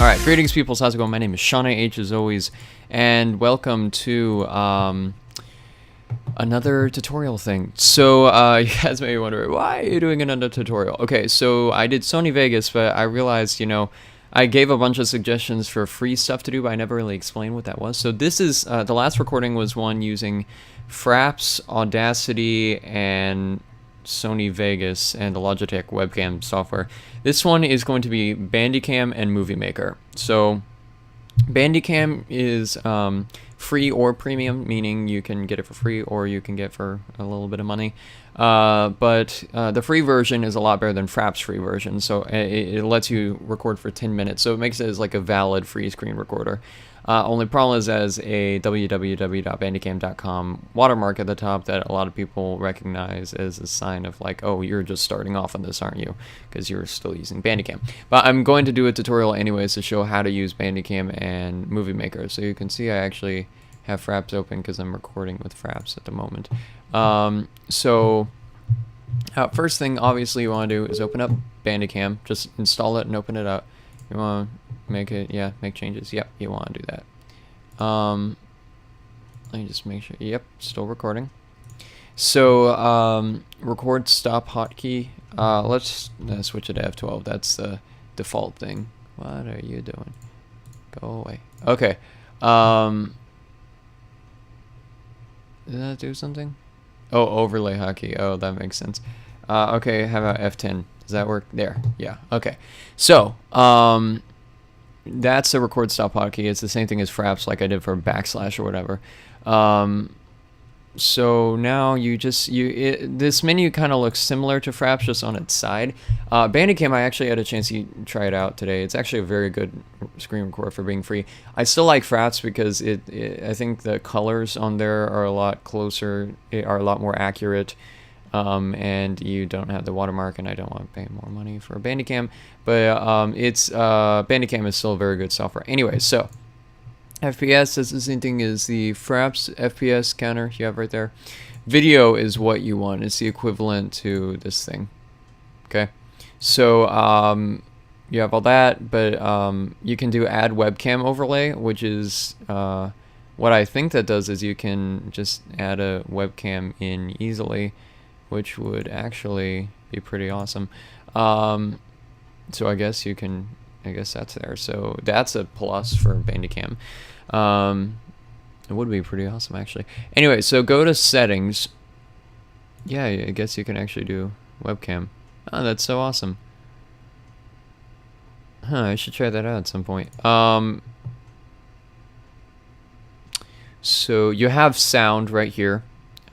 Alright, greetings peoples, how's it going? My name is Shauna H as always, and welcome to another tutorial thing. So, you guys may be wondering, why are you doing another tutorial? Okay, so I did Sony Vegas, but I realized, you know, I gave a bunch of suggestions for free stuff to do, but I never really explained what that was. So this is, the last recording was one using Fraps, Audacity, and Sony Vegas and the Logitech webcam software. This one is going to be Bandicam and Movie Maker. So Bandicam is free or premium, meaning you can get it for free or you can get for a little bit of money. But the free version is a lot better than Fraps' free version. So it lets you record for 10 minutes. So it makes it as like a valid free screen recorder. Only problem is as a www.bandicam.com watermark at the top that a lot of people recognize as a sign of like, oh, you're just starting off on this, aren't you? Because you're still using Bandicam. But I'm going to do a tutorial anyways to show how to use Bandicam and Movie Maker. So you can see I actually have Fraps open because I'm recording with Fraps at the moment. First thing obviously you want to do is open up Bandicam. Just install it and open it up. You want to make it, yeah, make changes. Yep, you want to do that. Let me just make sure. Yep, still recording. So, record stop hotkey. Let's switch it to F12. That's the default thing. What are you doing? Go away. Okay. Did that do something? Oh, overlay hotkey. Oh, that makes sense. Okay, how about F10? Does that work? There. Yeah. Okay. So, that's a record stop hotkey. It's the same thing as Fraps, like I did for backslash or whatever. So now you just this menu kind of looks similar to Fraps, just on its side. Bandicam, I actually had a chance to try it out today. It's actually a very good screen recorder for being free. I still like Fraps because I think the colors on there are a lot closer, are a lot more accurate. And you don't have the watermark, and I don't want to pay more money for a Bandicam, but Bandicam is still a very good software. Anyway, so FPS is the same thing as the Fraps FPS counter you have right there. Video is what you want. It's the equivalent to this thing. Okay, so you have all that, but you can do add webcam overlay, which is what I think that does is you can just add a webcam in easily, which would actually be pretty awesome. So I guess that's there. So that's a plus for Bandicam. It would be pretty awesome actually. Anyway, so go to settings. Yeah, I guess you can actually do webcam. Oh, that's so awesome. Huh, I should try that out at some point. So you have sound right here.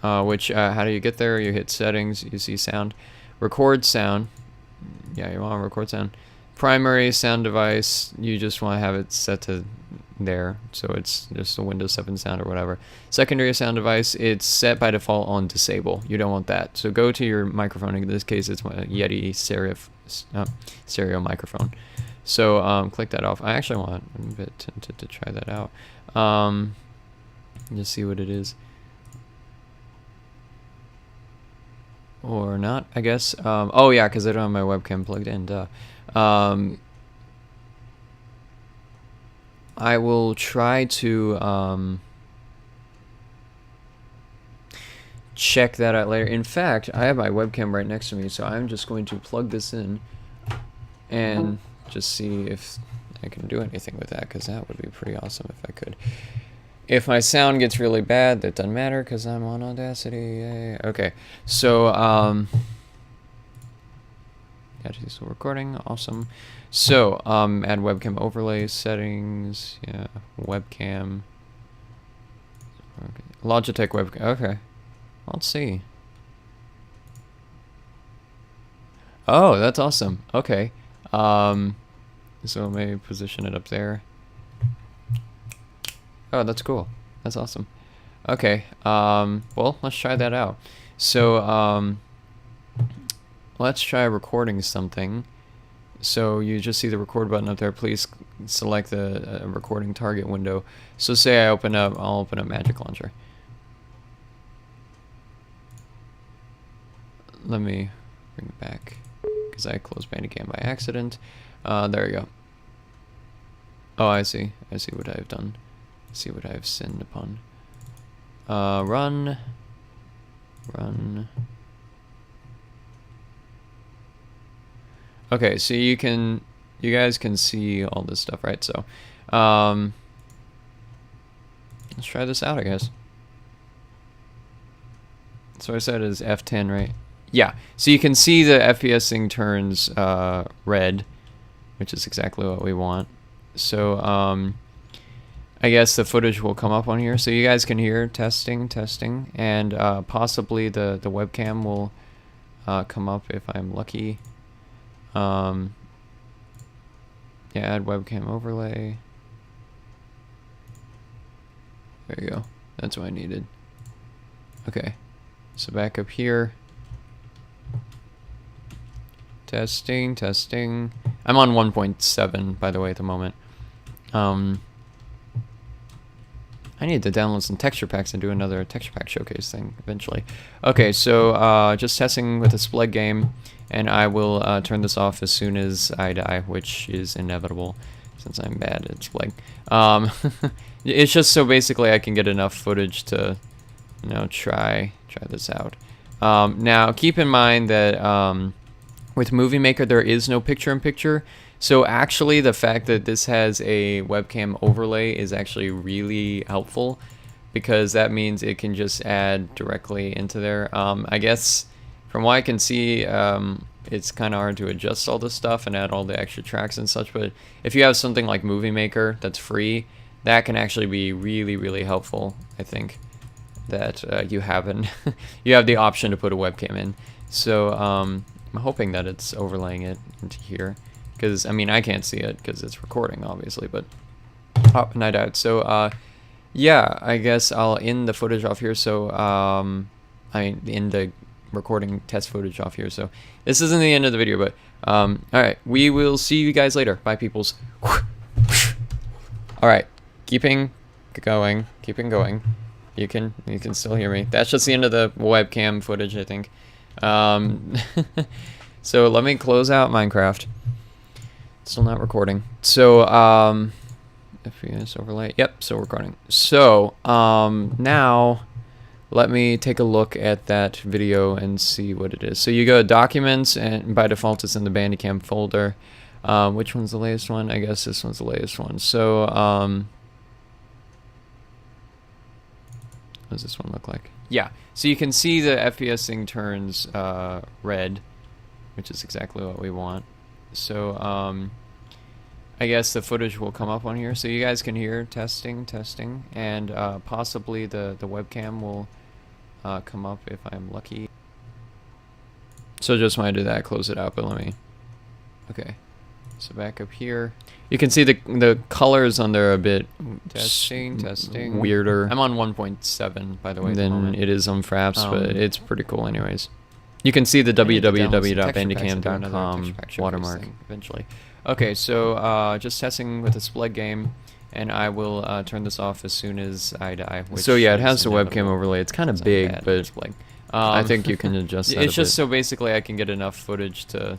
Which, how do you get there? You hit settings, you see sound. Record sound. Yeah, you want to record sound. Primary sound device, you just want to have it set to there. So it's just a Windows 7 sound or whatever. Secondary sound device, it's set by default on disable. You don't want that. So go to your microphone. In this case, it's my Yeti stereo microphone. So click that off. I actually want, I'm a bit tempted to try that out. Just see what it is. Or not, I guess. Oh yeah, because I don't have my webcam plugged in, duh. I will try to check that out later. In fact, I have my webcam right next to me, so I'm just going to plug this in and just see if I can do anything with that, because that would be pretty awesome if I could. If my sound gets really bad, that doesn't matter because I'm on Audacity. Yay. Okay, so still recording. Awesome. So add webcam overlay settings. Yeah, webcam. Okay. Logitech webcam. Okay, let's see. Oh, that's awesome. Okay. So maybe position it up there. Oh, that's cool. That's awesome. Okay. Well, let's try that out. So, let's try recording something. So you just see the record button up there. Please select the recording target window. So say I'll open up Magic Launcher. Let me bring it back because I closed Bandicam by accident. There we go. Oh, I see what I've done. See what I've sinned upon. Run. Okay, so you guys can see all this stuff, right? So, let's try this out, I guess. So I said is F10, right? Yeah, so you can see the FPS thing turns red, which is exactly what we want. So, I guess the footage will come up on here, so you guys can hear testing, and possibly the webcam will come up if I'm lucky. Yeah, add webcam overlay. There you go. That's what I needed. Okay, so back up here. Testing. I'm on 1.7, by the way, at the moment. I need to download some texture packs and do another texture pack showcase thing eventually. Okay, so just testing with a split game, and I will turn this off as soon as I die, which is inevitable since I'm bad at split. It's just so basically I can get enough footage to, you know, try this out. Now keep in mind that with Movie Maker there is no picture-in-picture. So actually the fact that this has a webcam overlay is actually really helpful, because that means it can just add directly into there. I guess from what I can see, it's kind of hard to adjust all this stuff and add all the extra tracks and such, but if you have something like Movie Maker that's free, that can actually be really helpful. I think that you have the option to put a webcam in. So I'm hoping that it's overlaying it into here. Because, I mean, I can't see it because it's recording, obviously, but... Oh, and I died. So, yeah, I guess I'll end the footage off here, so, I end the recording test footage off here, so... This isn't the end of the video, but, alright, we will see you guys later. Bye, peoples. Alright, keeping going. You can still hear me. That's just the end of the webcam footage, I think. So, let me close out Minecraft. Still not recording. So, FPS overlay. Yep, still recording. So, now, let me take a look at that video and see what it is. So you go to Documents, and by default it's in the Bandicam folder. Which one's the latest one? I guess this one's the latest one. So, what does this one look like? Yeah, so you can see the FPS thing turns red, which is exactly what we want. So, I guess the footage will come up on here, so you guys can hear testing, and possibly the webcam will come up if I'm lucky. So just when I do that, close it out, but let me... Okay, so back up here. You can see the colors on there are a bit testing weirder. I'm on 1.7, by the way, than it is on Fraps, but it's pretty cool anyways. You can see the www.bandicam.com watermark eventually. Okay, so just testing with a split game, and I will turn this off as soon as I die. So yeah, it has the webcam overlay. It's kind of big, but I think you can adjust that. It's just so basically I can get enough footage to,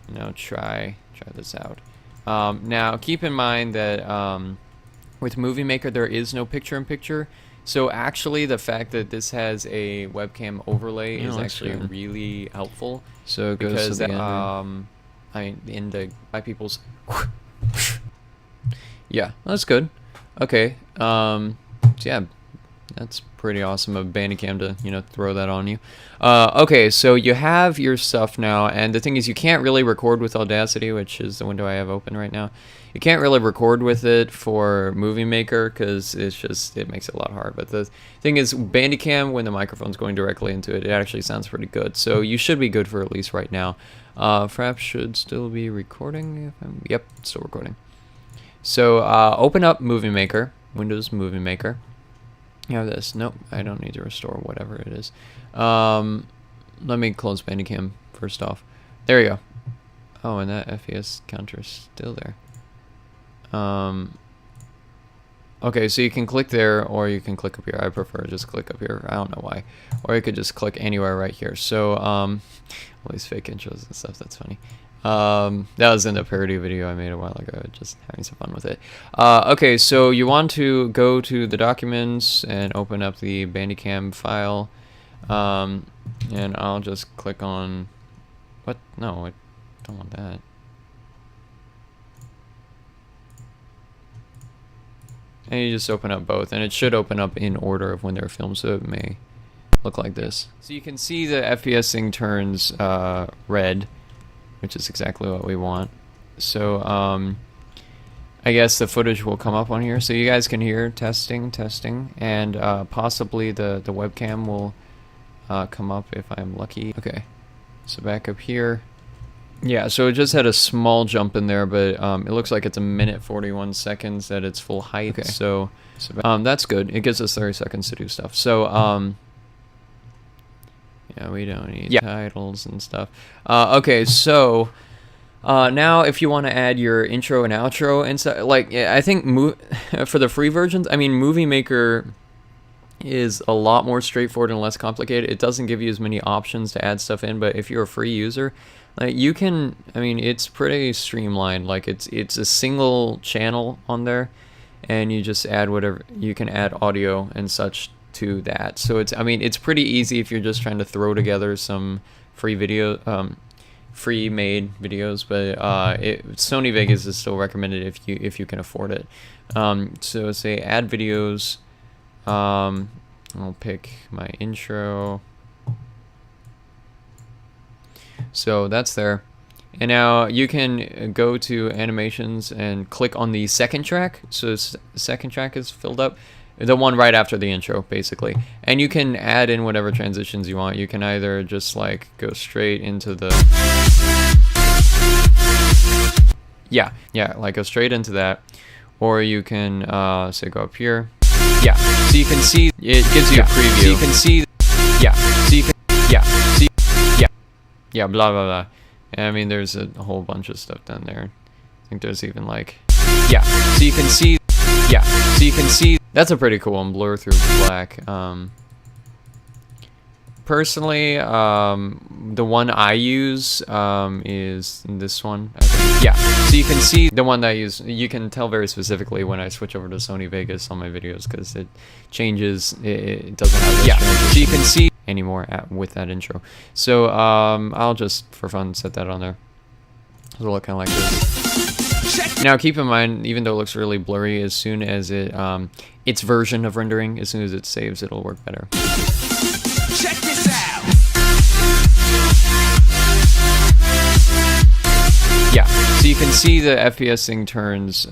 you know, try this out. Now keep in mind that with Movie Maker there is no picture-in-picture. So actually, the fact that this has a webcam overlay is actually really helpful. So it goes to the end. In the people's. Yeah, that's good. Okay. So yeah, that's pretty awesome of Bandicam to, you know, throw that on you. Okay, so you have your stuff now, and the thing is, you can't really record with Audacity, which is the window I have open right now. You can't really record with it for Movie Maker because it makes it a lot hard. But the thing is, Bandicam, when the microphone's going directly into it, it actually sounds pretty good. So you should be good for at least right now. Fraps should still be recording. Yep, still recording. So open up Movie Maker, Windows Movie Maker. You have this. Nope, I don't need to restore whatever it is. Let me close Bandicam first off. There you go. Oh, and that FPS counter is still there. Okay, so you can click there, or you can click up here. I prefer just click up here. I don't know why. Or you could just click anywhere right here. So, all these fake intros and stuff, that's funny. That was in a parody video I made a while ago, just having some fun with it. Okay, so you want to go to the documents and open up the Bandicam file, and I'll just click on, what? No, I don't want that. And you just open up both, and it should open up in order of when they're filmed, so it may look like this. So you can see the FPS thing turns red, which is exactly what we want. So I guess the footage will come up on here, so you guys can hear testing, and possibly the webcam will come up if I'm lucky. Okay, so back up here. Yeah, so it just had a small jump in there, but it looks like it's 1:41 at its full height. Okay. So that's good. It gives us 30 seconds to do stuff. So yeah, we don't need titles and stuff. Okay, so now if you want to add your intro and outro and stuff, like I think for the free versions, I mean, Movie Maker is a lot more straightforward and less complicated. It doesn't give you as many options to add stuff in, but if you're a free user, like you can, I mean, it's pretty streamlined. Like it's a single channel on there, and you just add whatever, you can add audio and such to that. So it's, I mean, it's pretty easy if you're just trying to throw together some free video, free made videos, but Sony Vegas is still recommended if you can afford it. So say add videos. I'll pick my intro. So that's there. And now you can go to animations and click on the second track. So the second track is filled up. The one right after the intro, basically. And you can add in whatever transitions you want. You can either just like go straight into the... Yeah, like go straight into that. Or you can, say go up here. Yeah, so you can see, it gives you a preview. So you can see, so you can, blah, blah, blah. And I mean, there's a whole bunch of stuff down there. I think there's even like, so you can see, so you can see, that's a pretty cool one, blur through black. Personally, the one I use is this one, I think. So you can see the one that I use. You can tell very specifically when I switch over to Sony Vegas on my videos because it changes. It doesn't have this so you can see anymore with that intro. So I'll just for fun set that on there. It'll look kind of like this. Now keep in mind, even though it looks really blurry, as soon as its version of rendering, as soon as it saves, it'll work better. Check this out. So you can see the FPS thing turns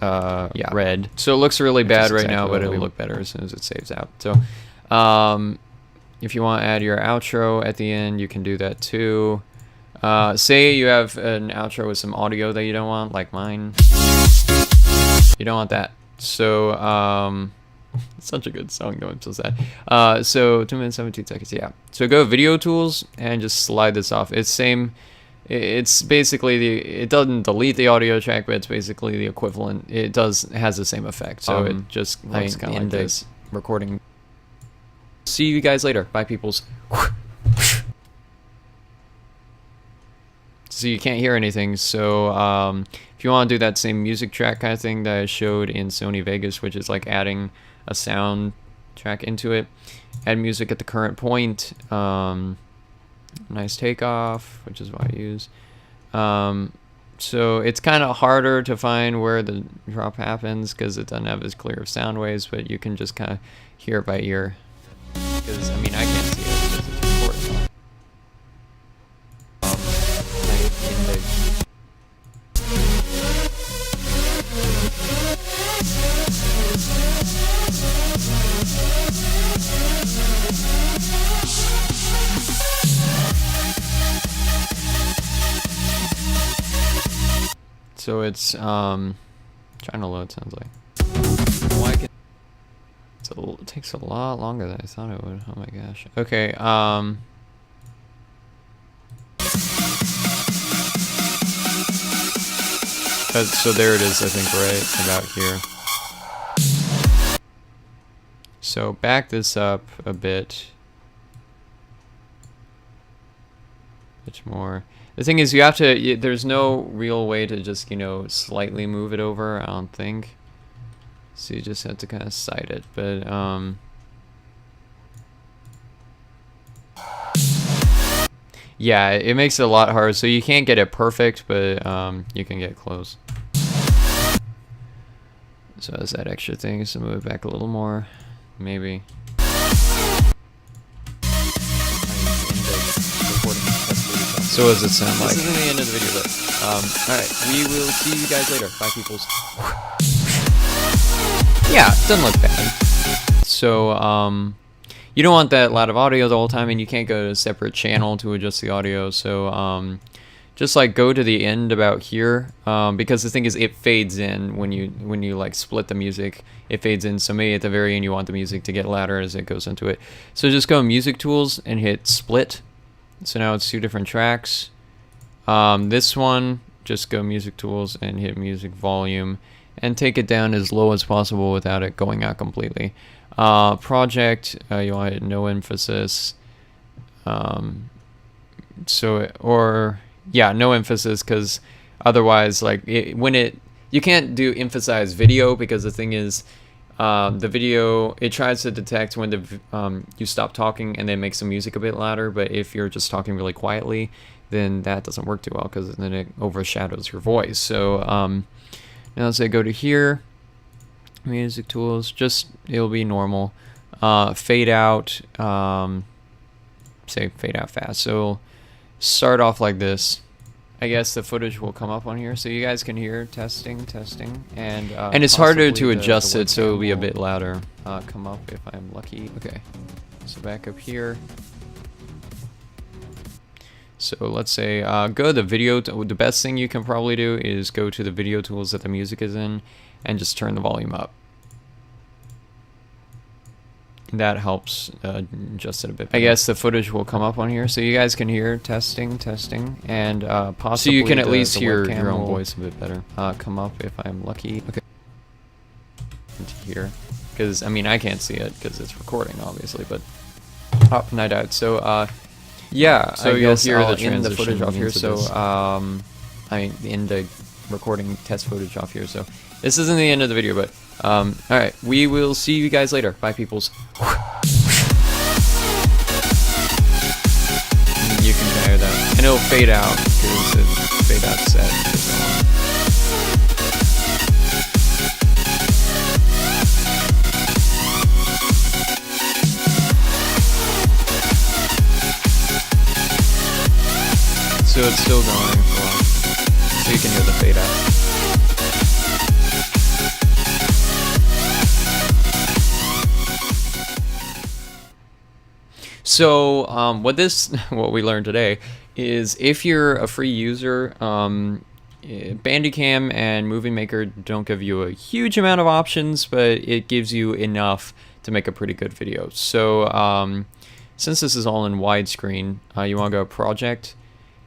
red. So it looks really bad right now, but it'll look better as soon as it saves out. So if you want to add your outro at the end, you can do that too. Say you have an outro with some audio that you don't want, like mine. You don't want that. So it's such a good song though, I'm so sad. So 2 minutes 17 seconds, so go video tools and just slide this off. It's basically it doesn't delete the audio track, but it's basically the equivalent. It has the same effect. So it just looks kind of like this recording. See you guys later. Bye, peoples. So you can't hear anything. So if you want to do that same music track kind of thing that I showed in Sony Vegas, which is like adding a sound track into it, add music at the current point. Nice takeoff, which is what I use. So it's kind of harder to find where the drop happens because it doesn't have as clear of sound waves, but you can just kind of hear it by ear. Because I mean, I can't see it because it's recorded. So it's trying to load, sounds like. It takes a lot longer than I thought it would. Oh my gosh. Okay, so there it is, I think, right about here. So back this up a bit. bit more. The thing is, you have to. There's no real way to just slightly move it over. I don't think. So you just have to kind of side it, but yeah, it makes it a lot harder. So you can't get it perfect, but you can get close. So as that extra thing, so move it back a little more, maybe. So what does it sound like? This isn't the end of the video, but alright, we will see you guys later. Bye, peoples. Yeah, it doesn't look bad. So, you don't want that loud of audio the whole time, and you can't go to a separate channel to adjust the audio, so, just like go to the end about here, because the thing is it fades in when you like split the music, it fades in, so maybe at the very end you want the music to get louder as it goes into it. So just go music tools and hit split. So now it's 2 different tracks. This one, just go music tools and hit music volume and take it down as low as possible without it going out completely. Project, you want to hit no emphasis. Yeah, no emphasis, because otherwise, like, you can't do emphasize video, because the thing is, the video, it tries to detect when you stop talking and then makes the music a bit louder, but if you're just talking really quietly, then that doesn't work too well, because then it overshadows your voice. So now let's say go to here, music tools, it'll be normal. Fade out, say fade out fast. So start off like this. I guess the footage will come up on here, so you guys can hear testing, and it's harder to adjust it, so it'll be a bit louder. Come up if I'm lucky. Okay, so back up here. So let's say go to the video. The best thing you can probably do is go to the video tools that the music is in, and just turn the volume up. That helps adjust it a bit better. I guess the footage will come up on here, so you guys can hear testing, and possibly so you can at least hear your own voice a bit better. Come up if I'm lucky. Okay. Into here, because I mean I can't see it because it's recording, obviously, but and I died. So yeah, so you'll hear the transition in the footage off here. So I mean in the recording test footage off here. So this isn't the end of the video, but alright, we will see you guys later. Bye, peoples. You can hear that. And it'll fade out, because it's fade out set. So it's still going for a while. So you can hear the fade out. So what we learned today is, if you're a free user, Bandicam and Movie Maker don't give you a huge amount of options, but it gives you enough to make a pretty good video. So since this is all in widescreen, you want to go Project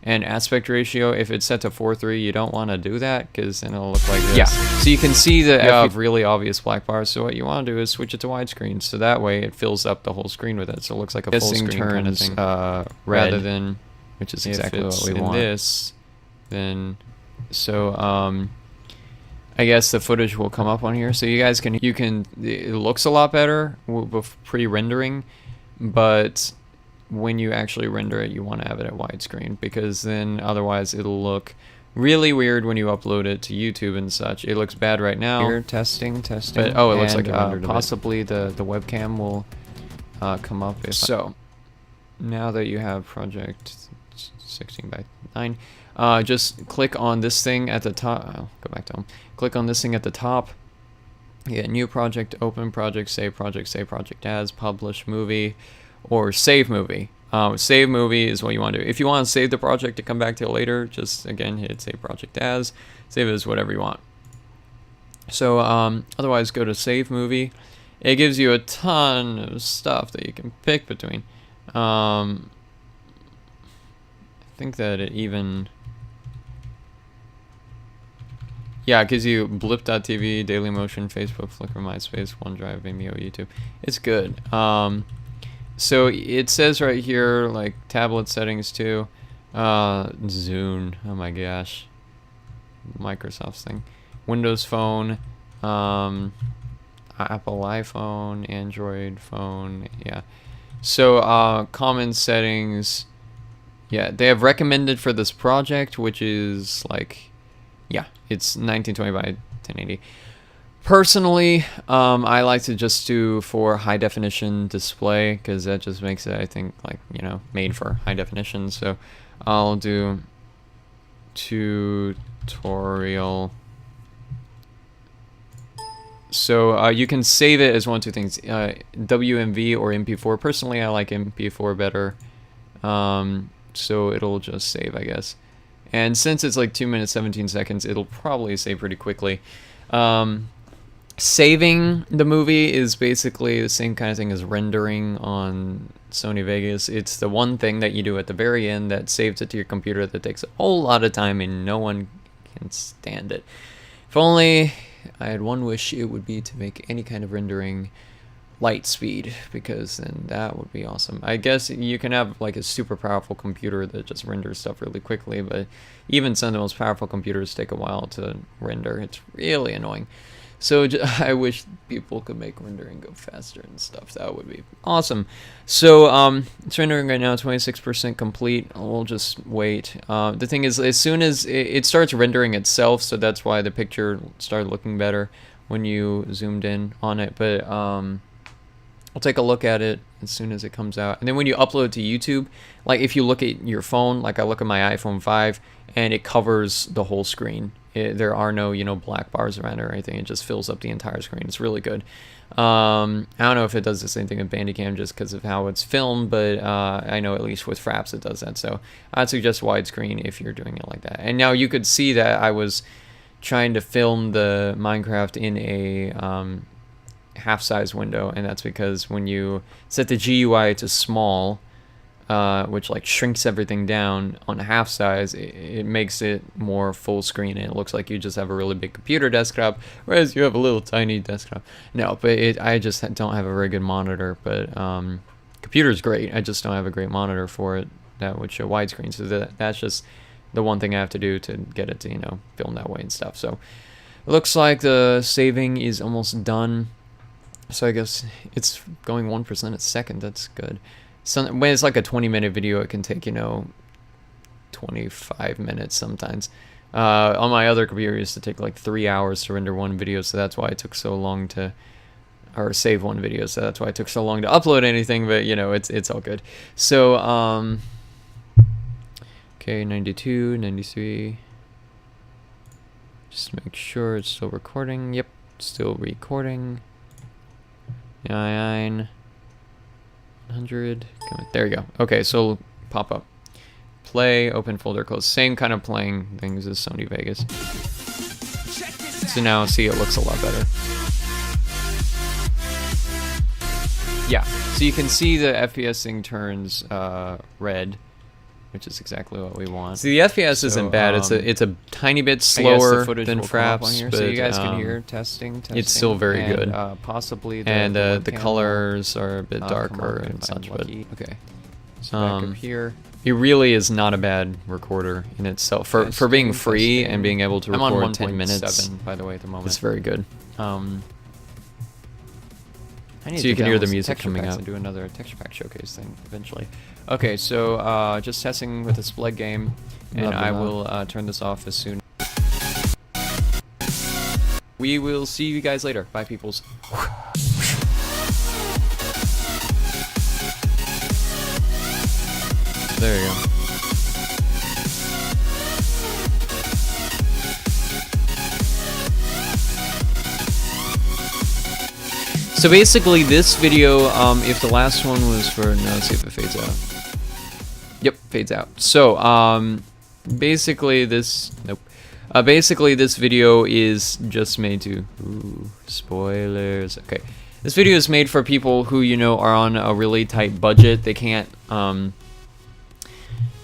and Aspect Ratio. If it's set to 4:3, you don't want to do that, because then it'll look like this. Yeah, so you can see the really obvious black bars. So what you want to do is switch it to widescreen, so that way it fills up the whole screen with it. So it looks like a full screen kind of thing, rather than, which is exactly what we want. This, then, so I guess the footage will come up on here, so you guys can it looks a lot better with pre-rendering, but when you actually render it, you want to have it at widescreen, because then otherwise it'll look really weird when you upload it to YouTube and such. It looks bad right now. Here, testing. But, oh, it looks like it rendered possibly the webcam will come up. So now that you have project 16:9, just click on this thing at the top. I'll go back to home. Click on this thing at the top. Yeah, new project, open project, save project as, publish movie, or save movie. Save movie is what you want to do. If you want to save the project to come back to it later, just again hit save project as, save it as whatever you want. So otherwise, go to save movie. It gives you a ton of stuff that you can pick between. I think that it even, yeah, it gives you blip.tv, Dailymotion, Facebook, Flickr, MySpace, OneDrive, Vimeo, YouTube. It's good. So it says right here, like, tablet settings too. Zune. Oh my gosh. Microsoft's thing. Windows Phone. Apple iPhone, Android phone. Yeah. So common settings. Yeah, they have recommended for this project, which is like, yeah, it's 1920 by 1080. Personally, I like to just do for high definition display because that just makes it, I think, like, you know, made for high definition. So I'll do tutorial. So you can save it as one of two things, WMV or MP4. Personally, I like MP4 better. So it'll just save, I guess. And since it's like 2 minutes 17 seconds, it'll probably save pretty quickly. Saving the movie is basically the same kind of thing as rendering on Sony Vegas. It's the one thing that you do at the very end that saves it to your computer that takes a whole lot of time and no one can stand it. If only I had one wish, it would be to make any kind of rendering light speed, because then that would be awesome. I guess you can have like a super powerful computer that just renders stuff really quickly, but even some of the most powerful computers take a while to render. It's really annoying. So I wish people could make rendering go faster and stuff. That would be awesome. So it's rendering right now, 26% complete. We'll just wait. The thing is, as soon as it starts rendering itself, so that's why the picture started looking better when you zoomed in on it. But I'll take a look at it as soon as it comes out. And then when you upload to YouTube, like if you look at your phone, like I look at my iPhone 5, and it covers the whole screen. There are no, you know, black bars around it or anything. It just fills up the entire screen. It's really good. I don't know if it does the same thing with Bandicam just because of how it's filmed, but I know at least with Fraps it does that. So I'd suggest widescreen if you're doing it like that. And now you could see that I was trying to film the Minecraft in a half-size window, and that's because when you set the GUI to small, which like shrinks everything down on a half size, it makes it more full screen, and it looks like you just have a really big computer desktop, whereas you have a little tiny desktop. No, but I just don't have a very good monitor, but computer's great. I just don't have a great monitor for it that would show widescreen, so that's just the one thing I have to do to get it to, you know, film that way and stuff. So it looks like the saving is almost done. So I guess it's going 1% a second. That's good. So when it's like a 20-minute video, it can take, you know, 25 minutes sometimes. On my other computer, it used to take like 3 hours to render one video, so that's why it took so long to, or save one video, so that's why it took so long to upload anything. But you know, it's all good. So okay, 92, 93. Just make sure it's still recording. Yep, still recording. 9. 100. There you go. Okay, so pop up, play, open folder, close. Same kind of playing things as Sony Vegas. So now see, it looks a lot better. Yeah, so you can see the FPS thing turns red, which is exactly what we want. See, the FPS isn't bad. It's a tiny bit slower than Fraps, but so you guys can hear testing. It's still very good. Possibly the colors are a bit darker and such, but okay. So back up here. It really is not a bad recorder in itself for being free and being able to record I'm on 10 minutes. by the way, at the moment. It's very good. I need So you to can hear the download some music texture coming packs out. and do another texture pack showcase thing eventually. Okay, so just testing with a split game, and I will turn this off as soon. We will see you guys later. Bye, peoples. There you go. So basically this video, if the last one was for, no, let's see if it fades out. Yep, fades out. So, basically this, nope. Basically this video is just made to, ooh, spoilers, okay. This video is made for people who, you know, are on a really tight budget. They can't,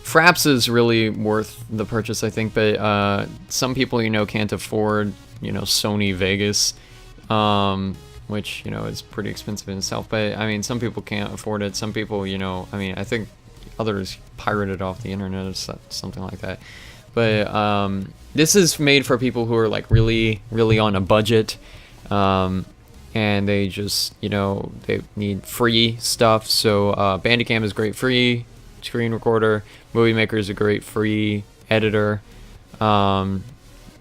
Fraps is really worth the purchase, I think, but, some people, you know, can't afford, you know, Sony Vegas, which, you know, is pretty expensive in itself. But I mean, some people can't afford it. Some people, you know, I mean, I think others pirated off the internet or something like that. But this is made for people who are like really on a budget, and they just, you know, they need free stuff. So Bandicam is great free screen recorder. Movie Maker is a great free editor.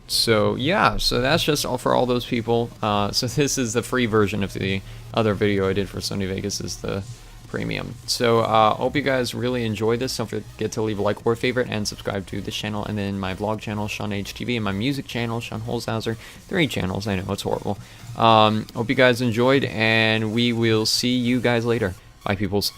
So yeah, so that's just all for all those people. So this is the free version of the other video I did for Sony Vegas, is the premium. So hope you guys really enjoyed this. Don't forget to leave a like or favorite and subscribe to this channel, and then my vlog channel Sean HTV, and my music channel Sean Holzhauser. 3 channels, I know, it's horrible. Hope you guys enjoyed, and we will see you guys later. Bye peoples.